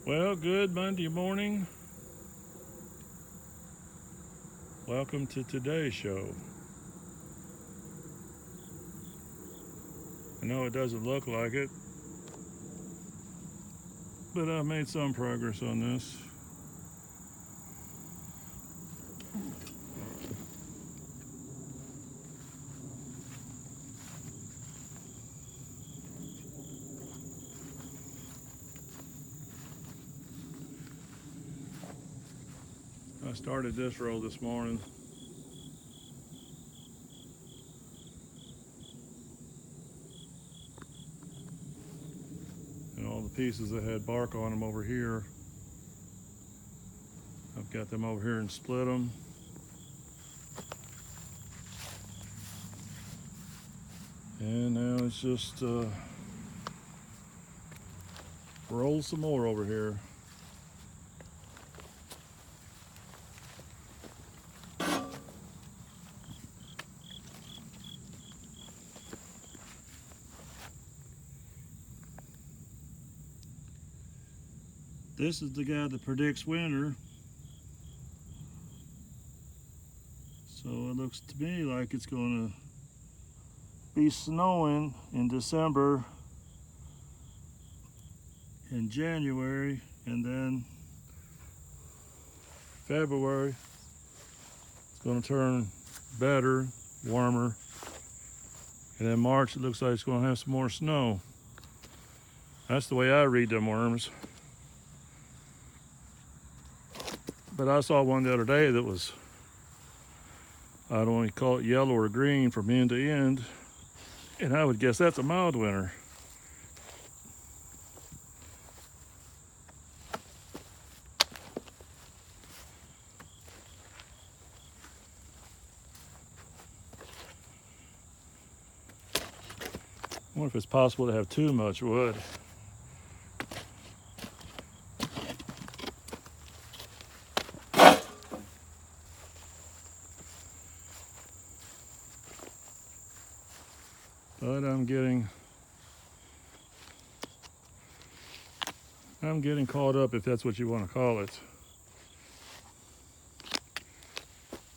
Well, good Monday morning. Welcome to today's show. I know it doesn't look like it, but I've made some progress on this. I started this row this morning. And all the pieces that had bark on them over here, I've got them over here and split them. And now it's just roll some more over here. This is the guy that predicts winter. So it looks to me like it's going to be snowing in December and January, and then February it's going to turn better, warmer, and then March it looks like it's going to have some more snow. That's the way I read them worms. But I saw one the other day that was, I don't want to call it yellow or green from end to end, and I would guess that's a mild winter. I wonder if it's possible to have too much wood. But I'm getting caught up, if that's what you want to call it.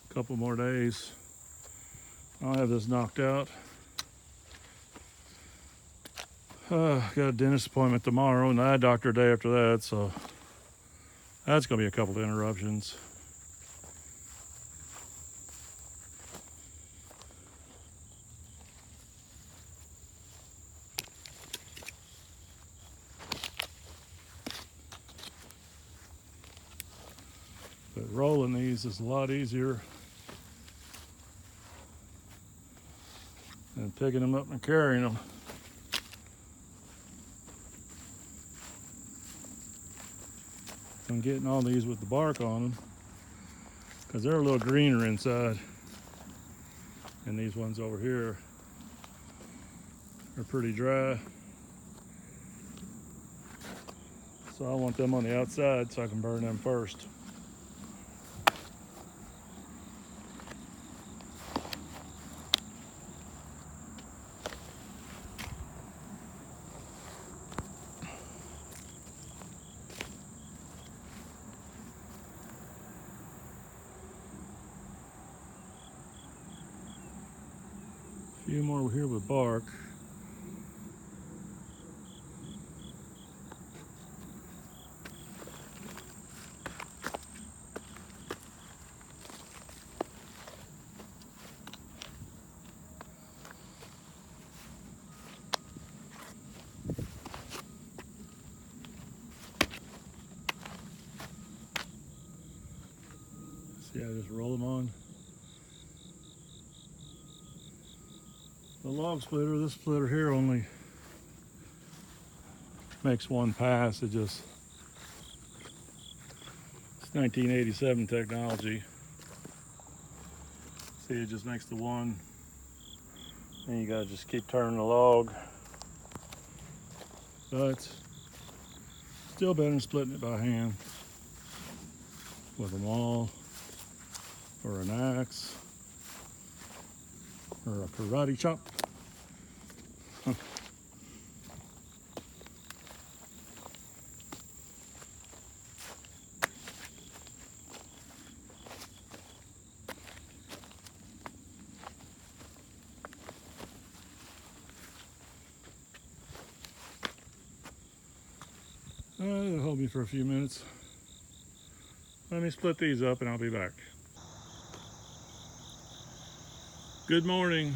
A couple more days, I'll have this knocked out. Got a dentist appointment tomorrow and the eye doctor day after that, so that's going to be a couple of interruptions. But rolling these is a lot easier than picking them up and carrying them. I'm getting all these with the bark on them because they're a little greener inside. And these ones over here are pretty dry. So I want them on the outside so I can burn them first. A few more here with bark. See, I just roll them on. The log splitter, this splitter here only makes one pass. It's 1987 technology. See, it just makes the one. And you gotta just keep turning the log. But still better than splitting it by hand with a maul or an axe or a karate chop. It'll hold me for a few minutes. Let me split these up and I'll be back. Good morning.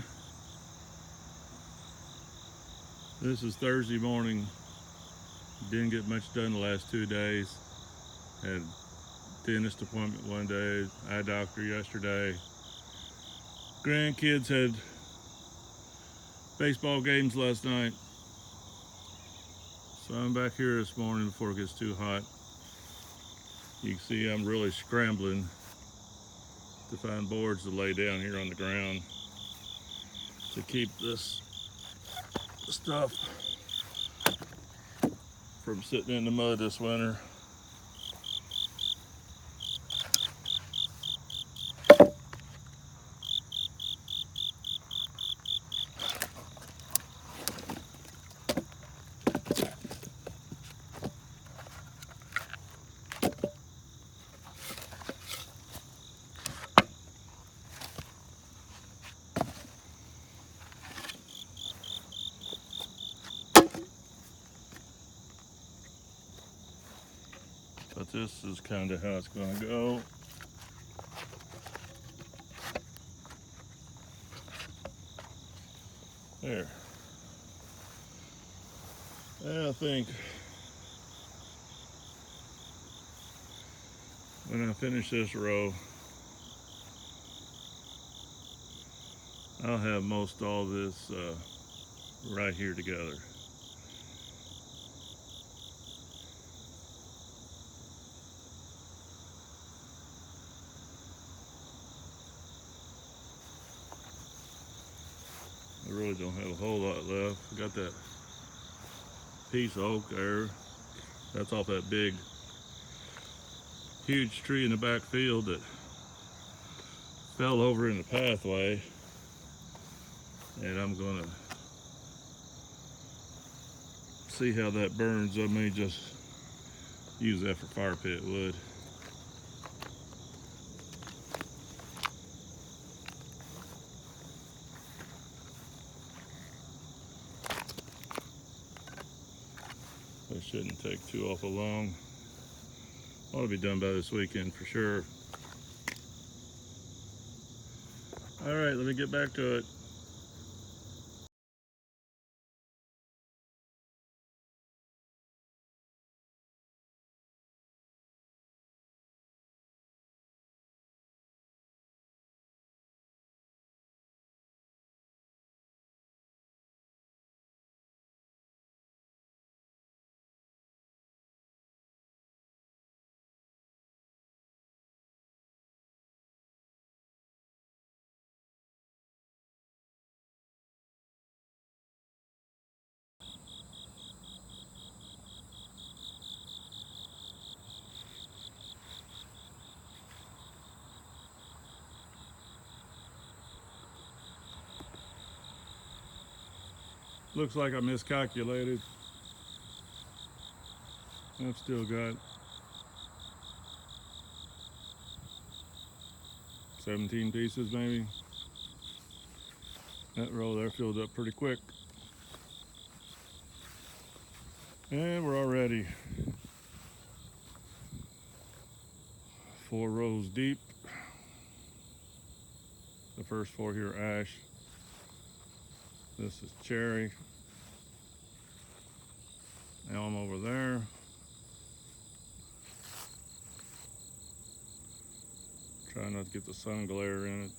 This is Thursday morning. Didn't get much done the last 2 days. Had dentist appointment one day, eye doctor yesterday. Grandkids had baseball games last night. So I'm back here this morning before it gets too hot. You can see I'm really scrambling to find boards to lay down here on the ground to keep this stuff from sitting in the mud this winter. But this is kind of how it's going to go. There. And I think when I finish this row, I'll have most all this right here together. I really don't have a whole lot left. I got that piece of oak there. That's off that big, huge tree in the back field that fell over in the pathway. And I'm gonna see how that burns. I may just use that for fire pit wood. It shouldn't take too awful long. Ought to be done by this weekend for sure. All right, let me get back to it. Looks like I miscalculated. I've still got 17 pieces maybe. That row there filled up pretty quick. And we're already 4 rows deep. The first 4 here are ash. This is cherry. Elm over there. Try not to get the sun glare in it.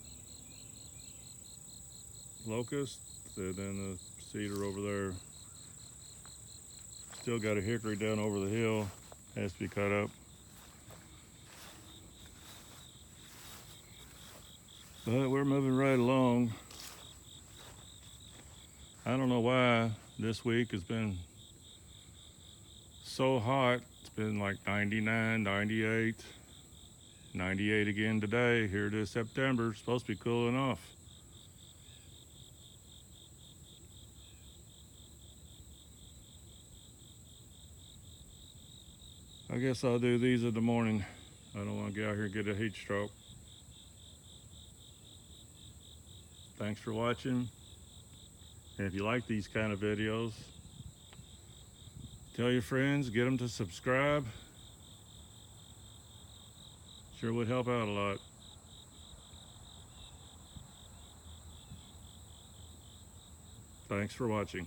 Locust, and then the cedar over there. Still got a hickory down over the hill. Has to be cut up. But we're moving right along. I don't know why this week has been so hot. It's been like 99, 98, 98 again today. Here it is September. It's supposed to be cooling off. I guess I'll do these in the morning. I don't want to get out here and get a heat stroke. Thanks for watching. And if you like these kind of videos, Tell your friends, get them to subscribe. Sure would help out a lot. Thanks for watching.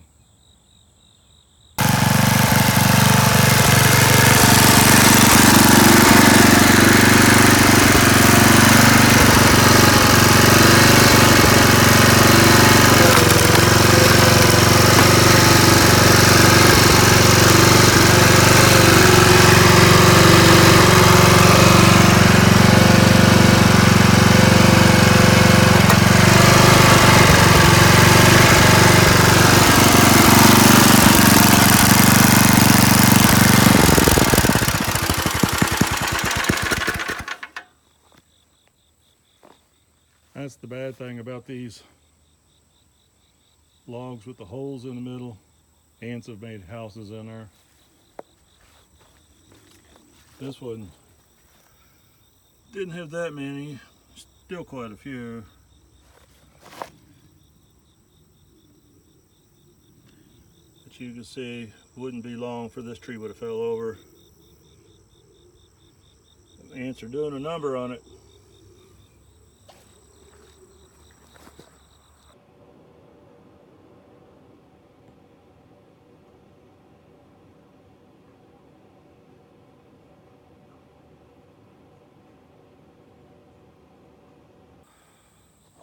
That's the bad thing about these logs with the holes in the middle. Ants have made houses in there. This one didn't have that many, still quite a few. But you can see it wouldn't be long for this tree would have fell over. The ants are doing a number on it.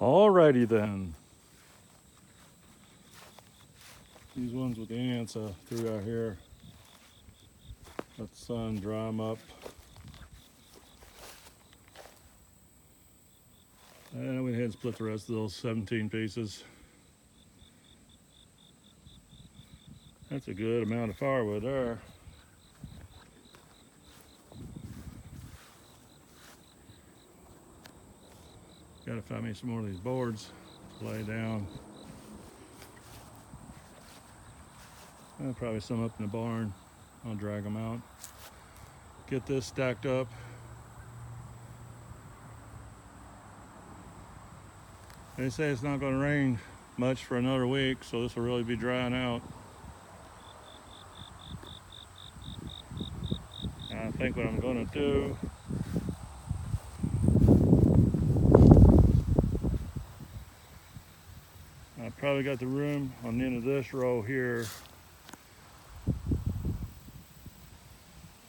Alrighty then. These ones with the ants I threw out here. Let the sun dry them up. And I went ahead and split the rest of those 17 pieces. That's a good amount of firewood there. Gotta find me some more of these boards to lay down. Probably some up in the barn. I'll drag them out. Get this stacked up. They say it's not going to rain much for another week, so this will really be drying out. I think what I'm going to do, I probably got the room on the end of this row here.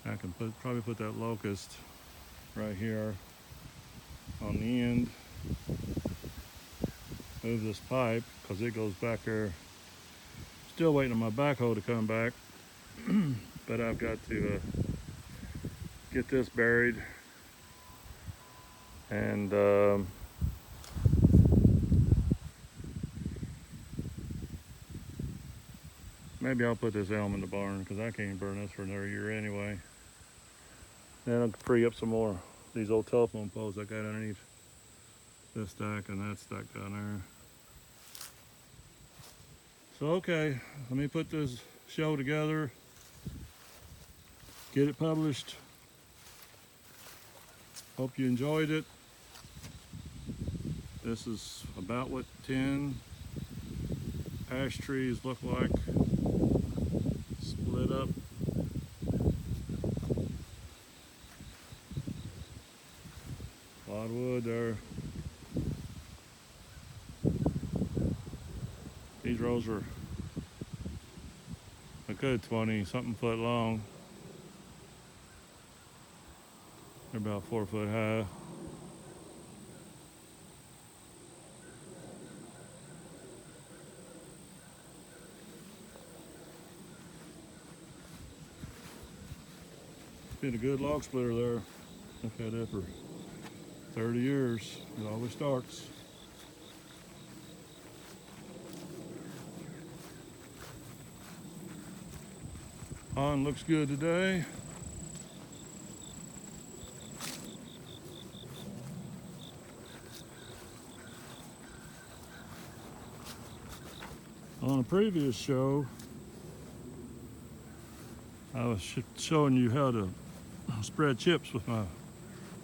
I can probably put that locust right here on the end. Move this pipe because it goes back there. Still waiting on my backhoe to come back, but I've got to get this buried and maybe I'll put this elm in the barn because I can't burn this for another year anyway. Then I'll free up some more these old telephone poles I got underneath this stack and that stack down there. So okay, let me put this show together, get it published. Hope you enjoyed it. This is about what 10 ash trees look like, split up. A lot of wood there. These rows are a good 20-something foot long. They're about 4 foot high. Been a good log splitter there. I've had that for 30 years. It always starts. Pond looks good today. On a previous show, I was showing you how to spread chips with my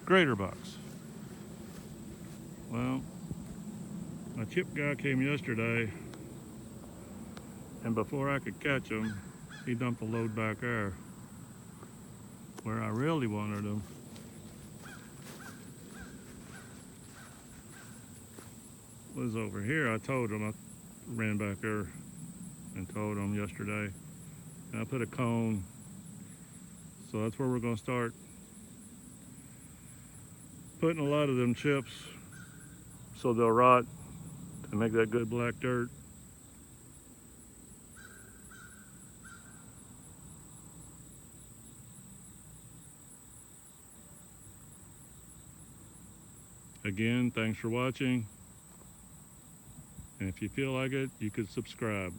grater box. Well, my chip guy came yesterday, and before I could catch him, He dumped a load back there where I really wanted him. Was over here. I told him, I ran back there and told him yesterday. And I put a cone, so that's where we're gonna start putting a lot of them chips so they'll rot and make that good black dirt. Again, thanks for watching. And if you feel like it, you could subscribe.